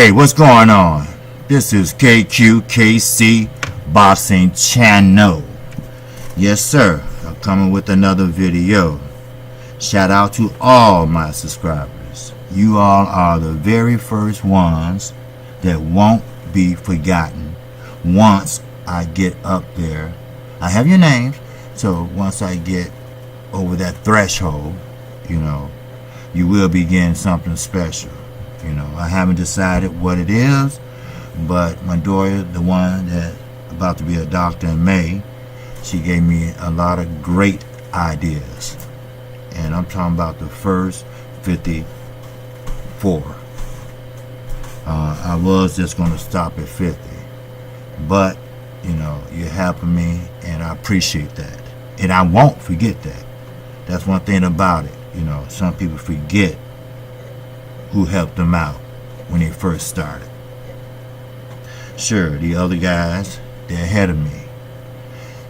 Hey, what's going on? This is KQKC Boxing Channel. Yes, sir. I'm coming with another video. Shout out to all my subscribers. You all are the very first ones that won't be forgotten once I get up there. I have your names, so once I get over that threshold, you will be getting something special. I haven't decided what it is, but my daughter, the one that's about to be a doctor in May, she gave me a lot of great ideas. And I'm talking about the first 54. I was just going to stop at 50. But, you're helping me, and I appreciate that. And I won't forget that. That's one thing about it. Some people forget who helped them out when they first started. Sure, the other guys, they're ahead of me.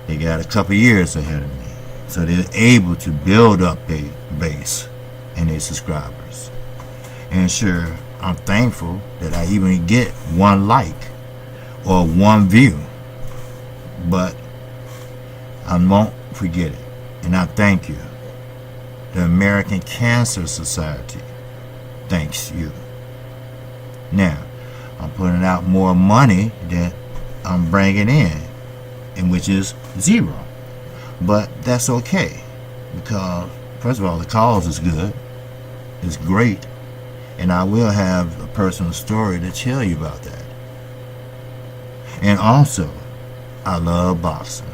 They got a couple years ahead of me. So they're able to build up a base and their subscribers. And sure, I'm thankful that I even get one like or one view. But I won't forget it. And I thank you. The American Cancer Society thanks you. Now, I'm putting out more money than I'm bringing in which is zero. But that's okay, because first of all, the cause is good, it's great, and I will have a personal story to tell you about that. And also, I love boxing.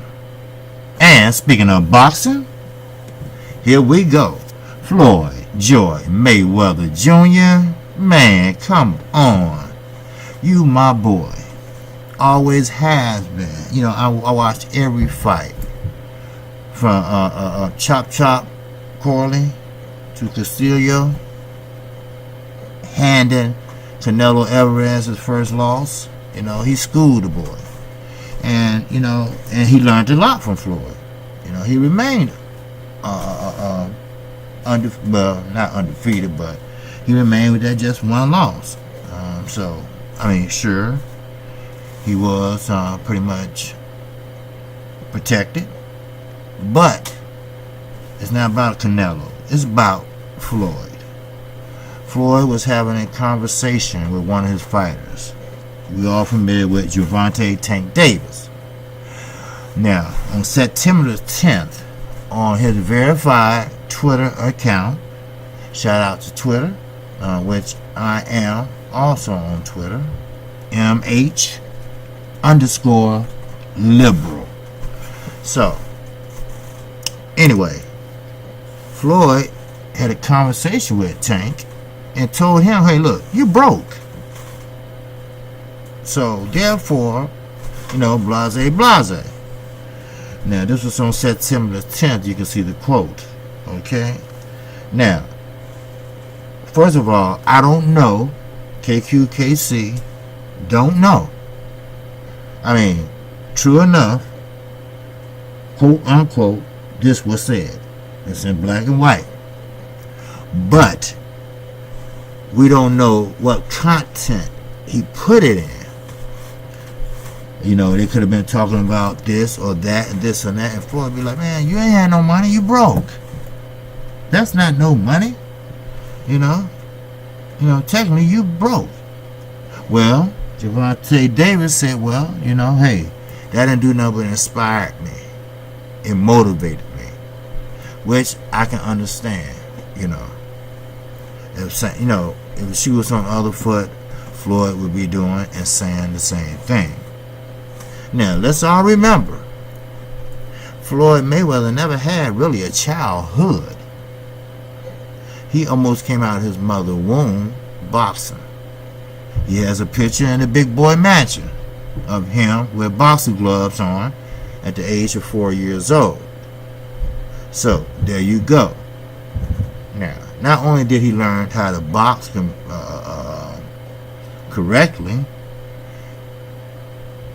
And speaking of boxing, here we go. Floyd Joy Mayweather Jr. Man, come on. You my boy. Always has been. I watched every fight. From Chop Corley to Castillo. Handing Canelo Alvarez's first loss. He schooled the boy. And, and he learned a lot from Floyd. He remained not undefeated, but he remained with that just one loss. Sure, he was pretty much protected, but it's not about Canelo. It's about Floyd. Floyd was having a conversation with one of his fighters. We all familiar with Gervonta Tank Davis. Now, on September the 10th, on his verified Twitter account, shout out to Twitter, which I am also on Twitter, MH_liberal. So, anyway, Floyd had a conversation with Tank and told him, hey, look, you broke. So, therefore, blase. Now, this was on September the 10th. You can see the quote. Okay? Now, first of all, I don't know. KQKC don't know. True enough, quote unquote, this was said. It's in black and white. But we don't know what content he put it in. They could have been talking about this or that and this and that, and Floyd be like, man, you ain't had no money, you broke. That's not no money. Technically you broke. Well, Gervonta Davis said, well, hey, that didn't do nothing but inspired me. It motivated me. Which I can understand, If she was on the other foot, Floyd would be doing and saying the same thing. Now, let's all remember, Floyd Mayweather never had really a childhood. He almost came out of his mother's womb boxing. He has a picture in the Big Boy Mansion of him with boxing gloves on at the age of 4 years old. So, there you go. Now, not only did he learn how to box correctly,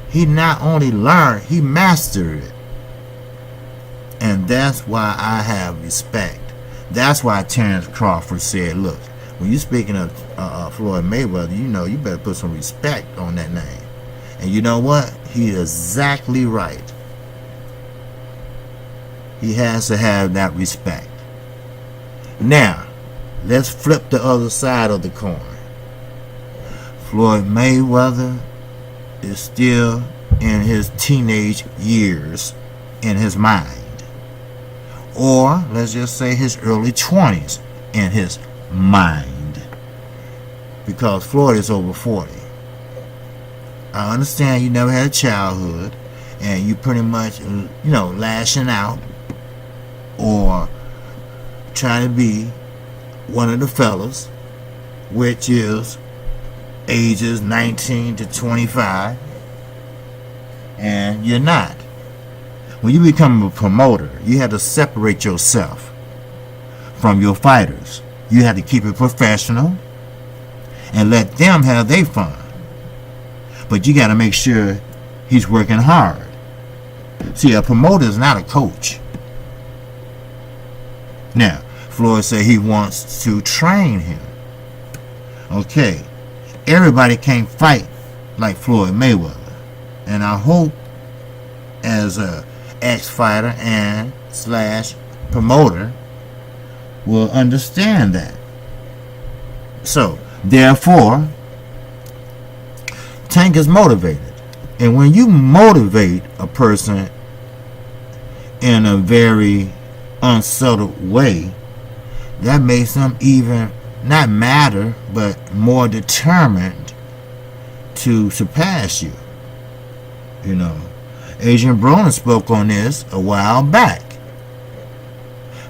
he not only learned, he mastered it. And that's why I have respect. That's why Terrence Crawford said, look, when you're speaking of Floyd Mayweather, you better put some respect on that name. And you know what? He's exactly right. He has to have that respect. Now, let's flip the other side of the coin. Floyd Mayweather is still in his teenage years in his mind. Or, let's just say his early 20s in his mind. Because Floyd is over 40. I understand you never had a childhood and you pretty much, lashing out or trying to be one of the fellas, which is ages 19 to 25, and you're not. When you become a promoter, you have to separate yourself from your fighters. You have to keep it professional and let them have their fun. But you got to make sure he's working hard. See, a promoter is not a coach. Now, Floyd said he wants to train him. Okay, everybody can't fight like Floyd Mayweather. And I hope as a ex-fighter and / promoter will understand that. So, therefore, Tank is motivated. And when you motivate a person in a very unsettled way, that makes them even not matter, but more determined to surpass you. Adrian Broner spoke on this a while back.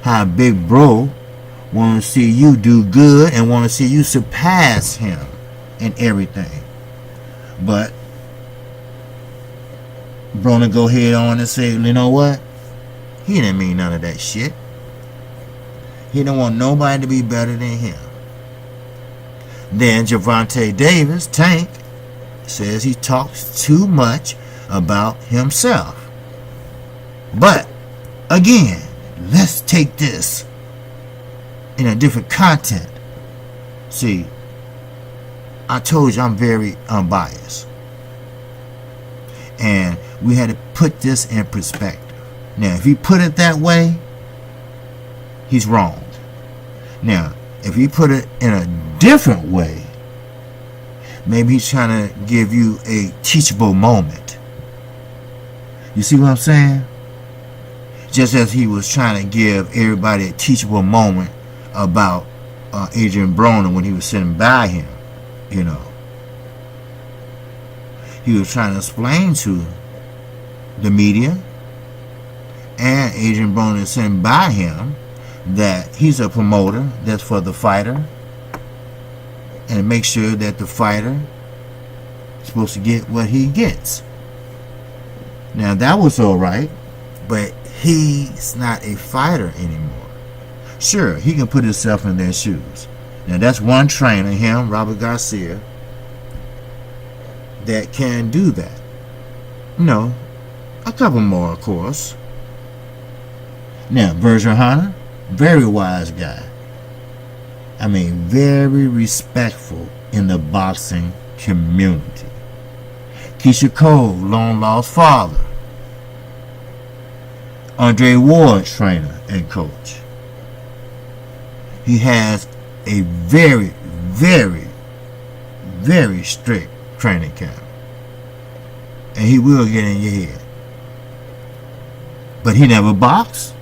How Big Bro want to see you do good and want to see you surpass him in everything. But Broner go head on and say, you know what? He didn't mean none of that shit. He don't want nobody to be better than him. Then Gervonta Davis, Tank, says he talks too much about himself. But, again, let's take this in a different content. See, I told you I'm very unbiased. And we had to put this in perspective. Now, if he put it that way, he's wrong. Now, if he put it in a different way, maybe he's trying to give you a teachable moment. You see what I'm saying? Just as he was trying to give everybody a teachable moment about Adrian Broner when he was sitting by him, He was trying to explain to the media and Adrian Broner sitting by him that he's a promoter that's for the fighter, and make sure that the fighter is supposed to get what he gets. Now that was alright, but he's not a fighter anymore. Sure, he can put himself in their shoes. Now that's one trainer, him, Robert Garcia, that can do that. A couple more, of course. Now, Virgil Hunter, very wise guy. Very respectful in the boxing community. Keisha Cole, long lost father. Andre Ward, trainer and coach. He has a very, very, very strict training camp. And he will get in your head. But he never boxed.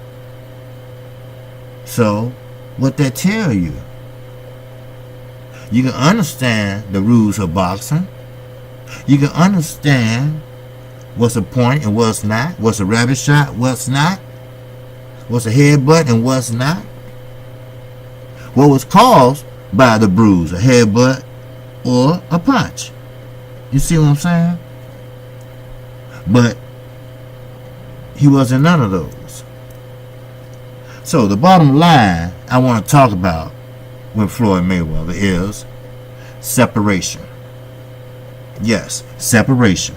So, what that tell you? You can understand the rules of boxing. You can understand what's a point and what's not. What's a rabbit shot, what's not. What's a headbutt and what's not. what was caused by the bruise, a headbutt or a punch. You see what I'm saying? But he wasn't none of those. So the bottom line I want to talk about with Floyd Mayweather is separation. Yes, separation.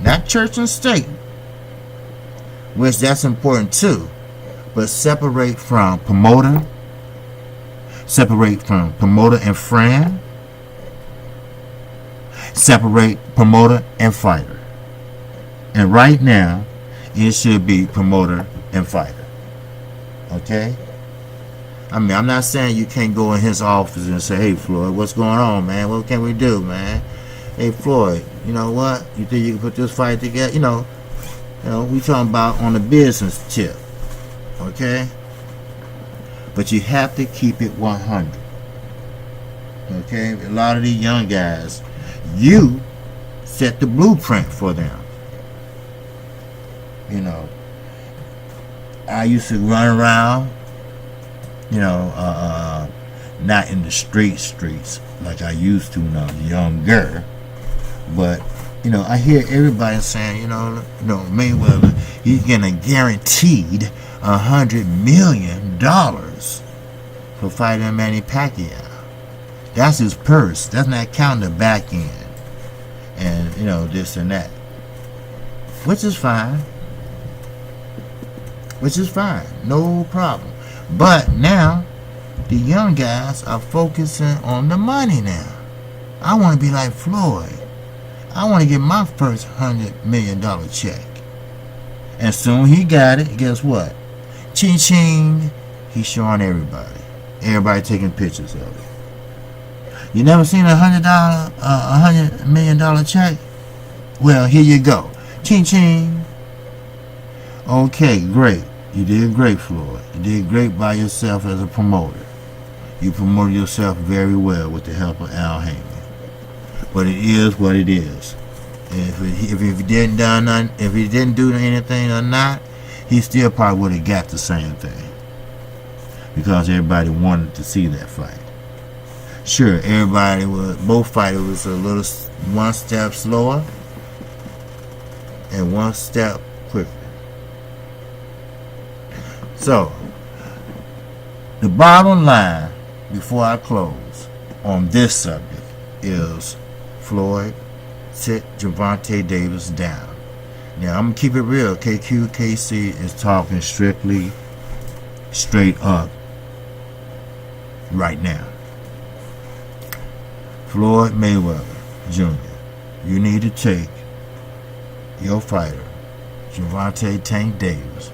Not church and state, which that's important too, but separate from promoter, separate from promoter and friend, separate promoter and fighter. And right now, it should be promoter and fighter. Okay? I mean, I'm not saying you can't go in his office and say, hey, Floyd, what's going on, man? What can we do, man? Hey, Floyd, you know what? You think you can put this fight together? You know, we talking about on the business tip. Okay? But you have to keep it 100. Okay? A lot of these young guys, you set the blueprint for them. You know, I used to run around, not in the streets like I used to when I was younger, but I hear everybody saying, Mayweather, he's getting guaranteed $100 million for fighting Manny Pacquiao. That's his purse. That's not counting the back end, and this and that, which is fine. No problem. But now, the young guys are focusing on the money now. I want to be like Floyd. I want to get my first $100 million check. And soon he got it. Guess what? Ching ching. He's showing everybody. Everybody taking pictures of it. You never seen $100 million check? Well, here you go. Ching ching. Okay, great. You did great, Floyd. You did great by yourself as a promoter. You promoted yourself very well with the help of Al Heyman. But it is what it is. And if he didn't do nothing, if he didn't do anything or not, he still probably would have got the same thing. Because everybody wanted to see that fight. Sure, both fighters was a little one step slower and one step quicker. So, the bottom line, before I close, on this subject is Floyd, sit Gervonta Davis down. Now, I'm going to keep it real. KQKC is talking strictly, straight up, right now. Floyd Mayweather Jr., you need to take your fighter, Gervonta Tank Davis,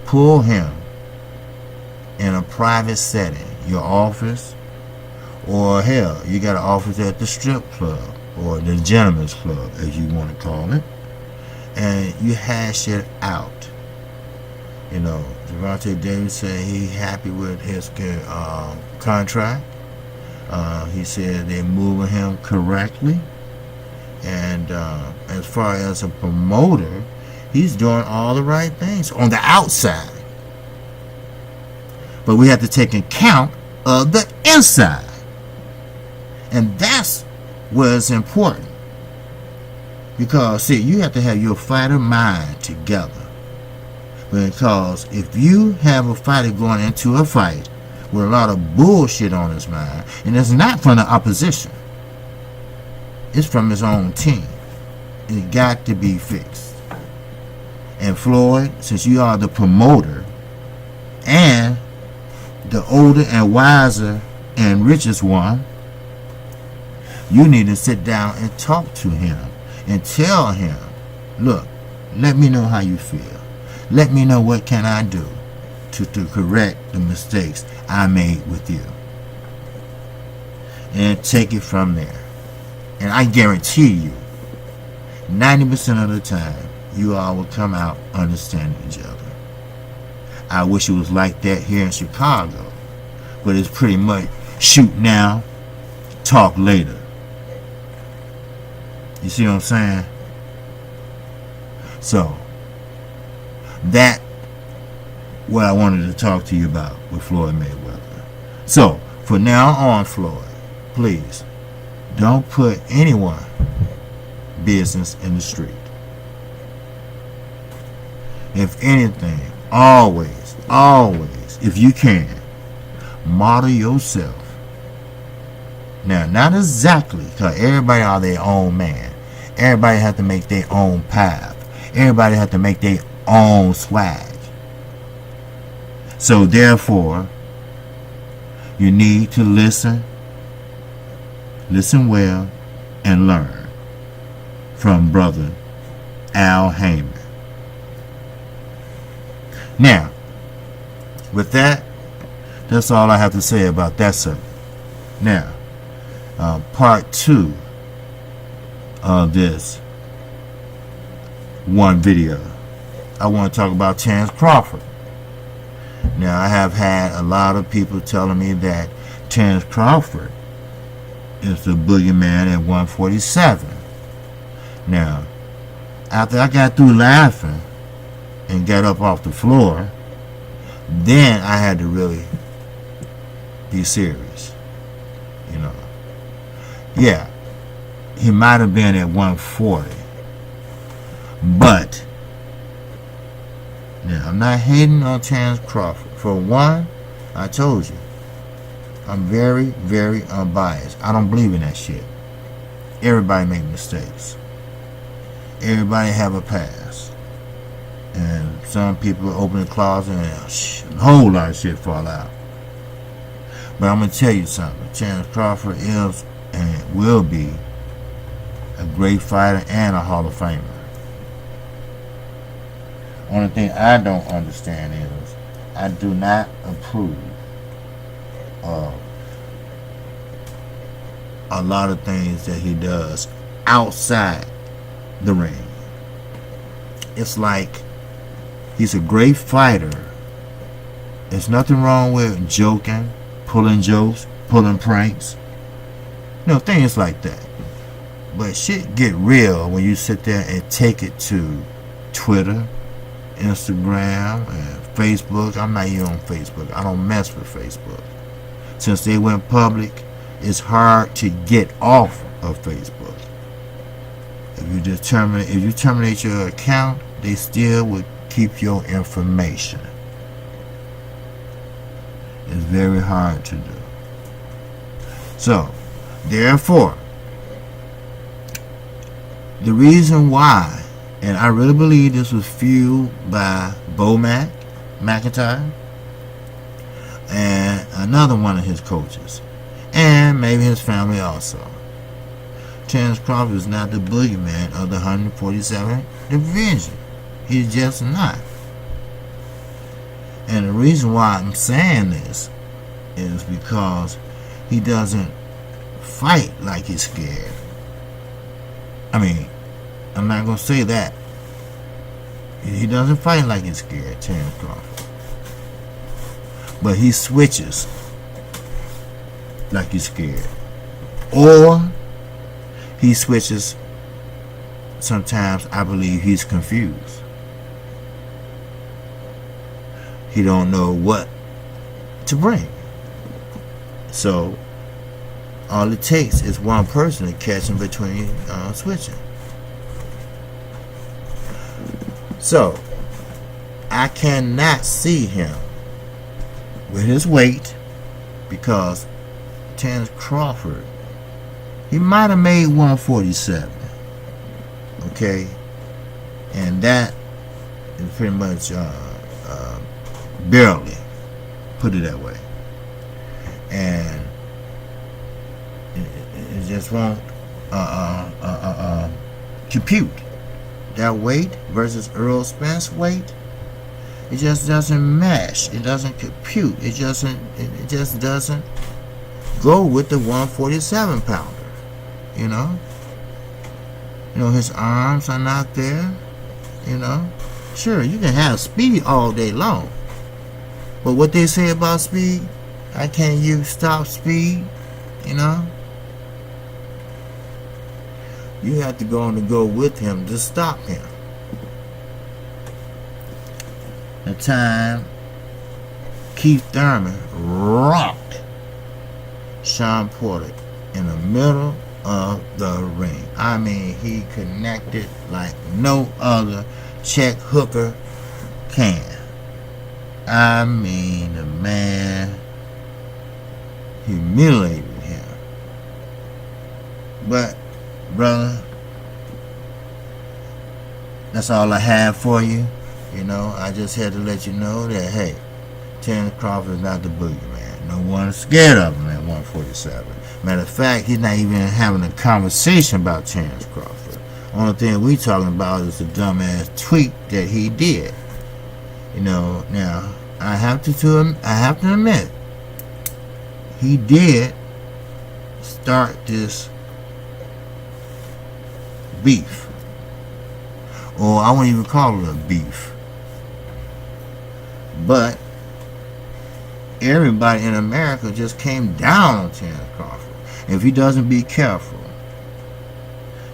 pull him in a private setting, your office, or hell, you got an office at the strip club or the gentleman's club, as you want to call it, and you hash it out. Gervonta Davis said he happy with his contract. He said they're moving him correctly, and as far as a promoter, he's doing all the right things on the outside. But we have to take account of the inside. And that's what's important. Because, see, you have to have your fighter mind together. Because if you have a fighter going into a fight with a lot of bullshit on his mind, and it's not from the opposition, it's from his own team, it got to be fixed. And Floyd, since you are the promoter and the older and wiser and richest one, you need to sit down and talk to him and tell him, look, let me know how you feel. Let me know what can I do to correct the mistakes I made with you. And take it from there. And I guarantee you, 90% of the time, you all will come out understanding each other. I wish it was like that here in Chicago, but it's pretty much shoot now, talk later. You see what I'm saying? So, that what I wanted to talk to you about with Floyd Mayweather. So, from now on, Floyd, please, don't put anyone business in the street. If anything, always, if you can, model yourself. Now, not exactly, because everybody are their own man. Everybody have to make their own path. Everybody have to make their own swag. So, therefore, you need to listen well, and learn from Brother Al Heyman. Now, with that, that's all I have to say about that subject. Now, part 2 of this one video, I want to talk about Terrence Crawford. Now, I have had a lot of people telling me that Terrence Crawford is the boogeyman at 147. Now, after I got through laughing and got up off the floor, then I had to really be serious. You know. Yeah, he might have been at 140. But, now, I'm not hating on Terrence Crawford. For one, I told you, I'm very, very unbiased. I don't believe in that shit. Everybody make mistakes. Everybody have a past. And some people open the closet and a whole lot of shit fall out. But I'm going to tell you something. Terrence Crawford is and will be a great fighter and a Hall of Famer. Only thing I don't understand is I do not approve of a lot of things that he does outside the ring. It's like he's a great fighter. There's nothing wrong with joking, pulling jokes, pulling pranks, things like that. But shit get real when you sit there and take it to Twitter, Instagram, and Facebook. I'm not even on Facebook. I don't mess with Facebook. Since they went public, it's hard to get off of Facebook. If you terminate your account, they still would keep your information. It's very hard to do. So, therefore, the reason why, and I really believe this was fueled by McIntyre and another one of his coaches, and maybe his family also. Terrence Crawford is not the boogeyman of the 147 division. He's just not. And the reason why I'm saying this is because he doesn't fight like he's scared. I mean, I'm not going to say that. He doesn't fight like he's scared, Terrence Crawford. But he switches like he's scared. Or he switches, sometimes I believe he's confused. He don't know what to bring. So, all it takes is one person to catch him between switching. So, I cannot see him with his weight, because Terrence Crawford, he might have made 147. Okay? And that is pretty much barely, put it that way. And it just won't compute. That weight versus Earl Spence weight, it just doesn't mesh. It doesn't compute. It just doesn't go with the 147 pounder. His arms are not there. Sure, you can have speed all day long, but what they say about speed, I can't use stop speed. You have to go on to go with him to stop him. The time Keith Thurman rocked Sean Porter in the middle of the ring. I mean, he connected like no other check hooker can. I mean, the man humiliated him. But, brother, that's all I have for you. You know, I just had to let you know that, hey, Terrence Crawford is not the boogeyman. No one's scared of him at 147. Matter of fact, he's not even having a conversation about Terrence Crawford. Only thing we talking about is the dumbass tweet that he did. You know, now I have to admit, he did start this beef, or I won't even call it a beef. But everybody in America just came down on Terrence Crawford. If he doesn't be careful,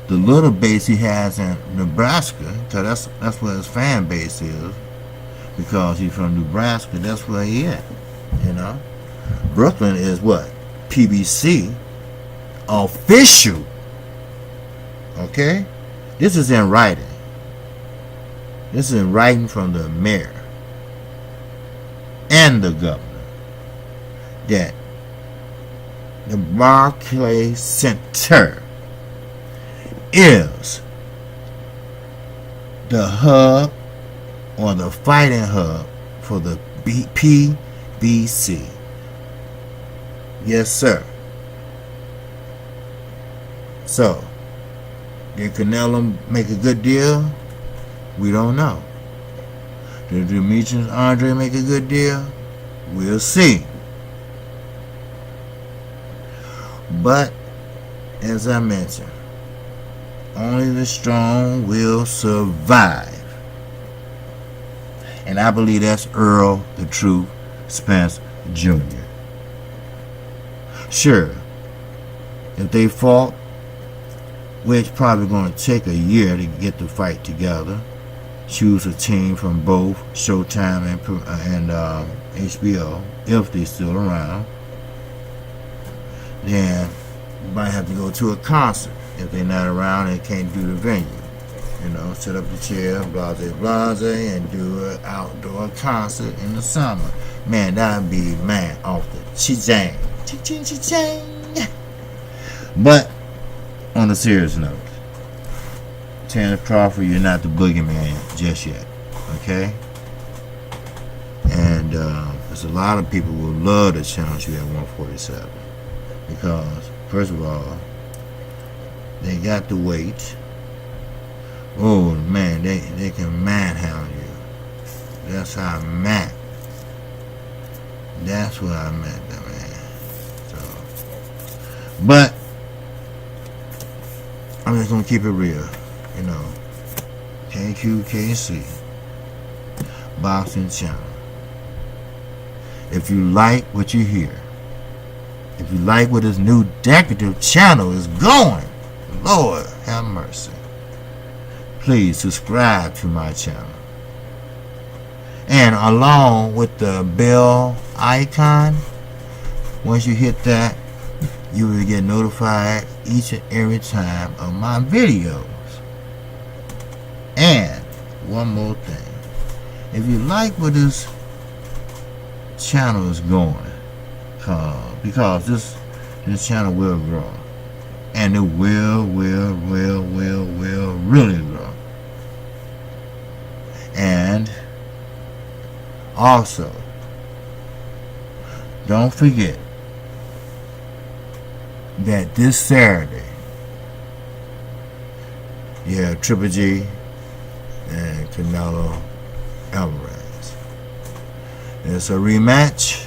the little base he has in Nebraska, because that's where his fan base is, because he's from Nebraska, that's where he at. You know, Brooklyn is what? PBC official. Okay, this is in writing. This is in writing from the mayor and the governor that the Barclays Center is the hub or the fighting hub for the PBC. Yes, sir. So, did Canelo make a good deal? We don't know. Did Demetrius Andre make a good deal? We'll see. But, as I mentioned, only the strong will survive. And I believe that's Earl the Truth Spence Jr. Sure, if they fought, which probably going to take a year to get the fight together, choose a team from both Showtime and HBO, if they're still around, then you might have to go to a concert. If they're not around and can't do the venue, you know, set up the chair, blase, and do an outdoor concert in the summer. Man, that'd be, man, off the chi-chang. Chi-ching. But, on a serious note, Terrence Crawford, you're not the boogeyman just yet, okay? And there's a lot of people who would love to challenge you at 147 because, first of all, they got the weight. Oh man, they can manhandle you. That's how I meant. That's what I meant, man. So, but I'm just gonna keep it real, you know. KQKC Boxing Channel. If you like what you hear, if you like where this new decorative channel is going, Lord have mercy, please subscribe to my channel. And along with the bell icon, once you hit that, you will get notified each and every time of my videos. And one more thing, if you like where this channel is going, because this channel will grow, and it will really grow. And also, don't forget that this Saturday, you have Triple G and Canelo Alvarez. It's a rematch.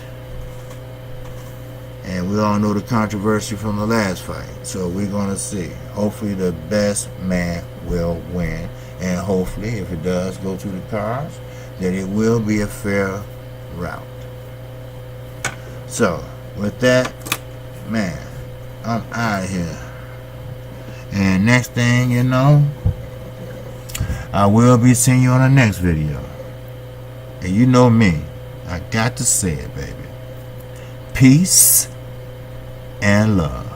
And we all know the controversy from the last fight. So we're going to see. Hopefully the best man will win. And hopefully, if it does go to the cards, that it will be a fair route. So, with that, man, I'm out of here. And next thing you know, I will be seeing you on the next video. And you know me. I got to say it, baby. Peace and love.